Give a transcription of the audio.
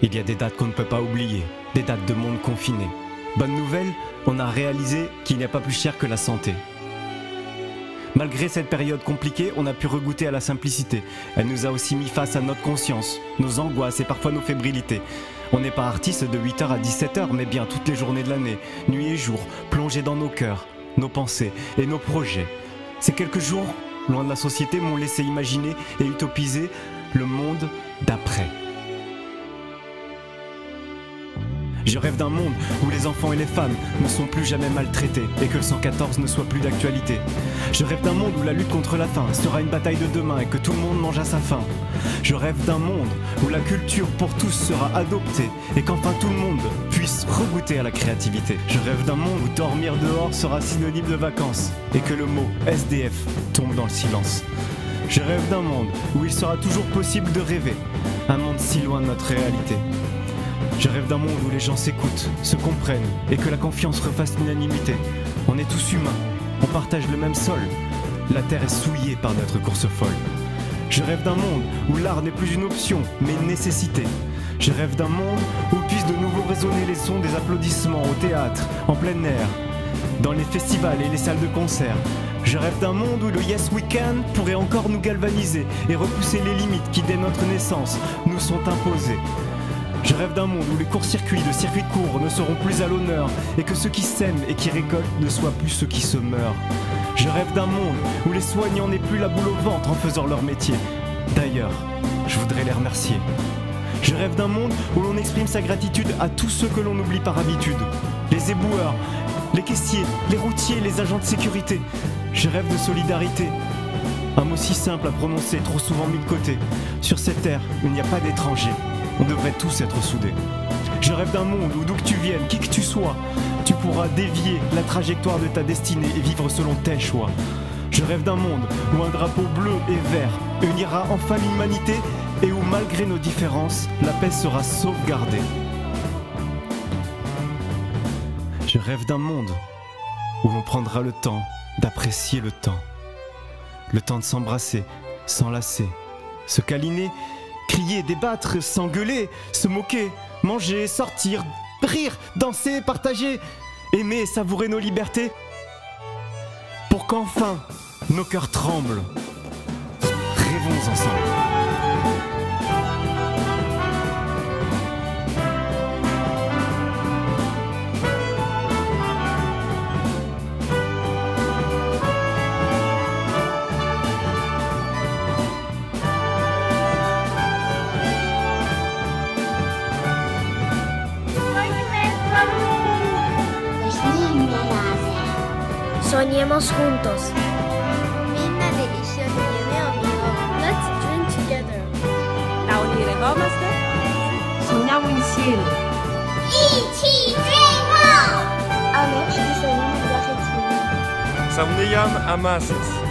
Il y a des dates qu'on ne peut pas oublier, des dates de monde confiné. Bonne nouvelle, on a réalisé qu'il n'y a pas plus cher que la santé. Malgré cette période compliquée, on a pu regoûter à la simplicité. Elle nous a aussi mis face à notre conscience, nos angoisses et parfois nos fébrilités. On n'est pas artiste de 8h à 17h, mais bien toutes les journées de l'année, nuit et jour, plongés dans nos cœurs, nos pensées et nos projets. Ces quelques jours, loin de la société, m'ont laissé imaginer et utopiser le monde d'après. Je rêve d'un monde où les enfants et les femmes ne sont plus jamais maltraités et que le 114 ne soit plus d'actualité. Je rêve d'un monde où la lutte contre la faim sera une bataille de demain et que tout le monde mange à sa faim. Je rêve d'un monde où la culture pour tous sera adoptée et qu'enfin tout le monde puisse regoûter à la créativité. Je rêve d'un monde où dormir dehors sera synonyme de vacances et que le mot SDF tombe dans le silence. Je rêve d'un monde où il sera toujours possible de rêver, un monde si loin de notre réalité. Je rêve d'un monde où les gens s'écoutent, se comprennent et que la confiance refasse l'unanimité. On est tous humains, on partage le même sol. La terre est souillée par notre course folle. Je rêve d'un monde où l'art n'est plus une option, mais une nécessité. Je rêve d'un monde où puissent de nouveau résonner les sons des applaudissements au théâtre, en plein air, dans les festivals et les salles de concert. Je rêve d'un monde où le Yes We Can pourrait encore nous galvaniser et repousser les limites qui, dès notre naissance, nous sont imposées. Je rêve d'un monde où les courts-circuits de circuits courts ne seront plus à l'honneur et que ceux qui sèment et qui récoltent ne soient plus ceux qui se meurent. Je rêve d'un monde où les soignants n'aient plus la boule au ventre en faisant leur métier. D'ailleurs, je voudrais les remercier. Je rêve d'un monde où l'on exprime sa gratitude à tous ceux que l'on oublie par habitude. Les éboueurs, les caissiers, les routiers, les agents de sécurité. Je rêve de solidarité. Un mot si simple à prononcer, trop souvent mis de côté. Sur cette terre, il n'y a pas d'étrangers. On devrait tous être soudés. Je rêve d'un monde où d'où que tu viennes, qui que tu sois, tu pourras dévier la trajectoire de ta destinée et vivre selon tes choix. Je rêve d'un monde où un drapeau bleu et vert unira enfin l'humanité et où malgré nos différences, la paix sera sauvegardée. Je rêve d'un monde où l'on prendra le temps d'apprécier le temps de s'embrasser, s'enlacer, se câliner, crier, débattre, s'engueuler, se moquer, manger, sortir, rire, danser, partager, aimer et savourer nos libertés, pour qu'enfin nos cœurs tremblent. Rêvons ensemble. Soñemos juntos. Let's dream together. La uniremos Sonhamos em cielo. 一起 dream on! Amor, je te salue, Sauneyam Amasis.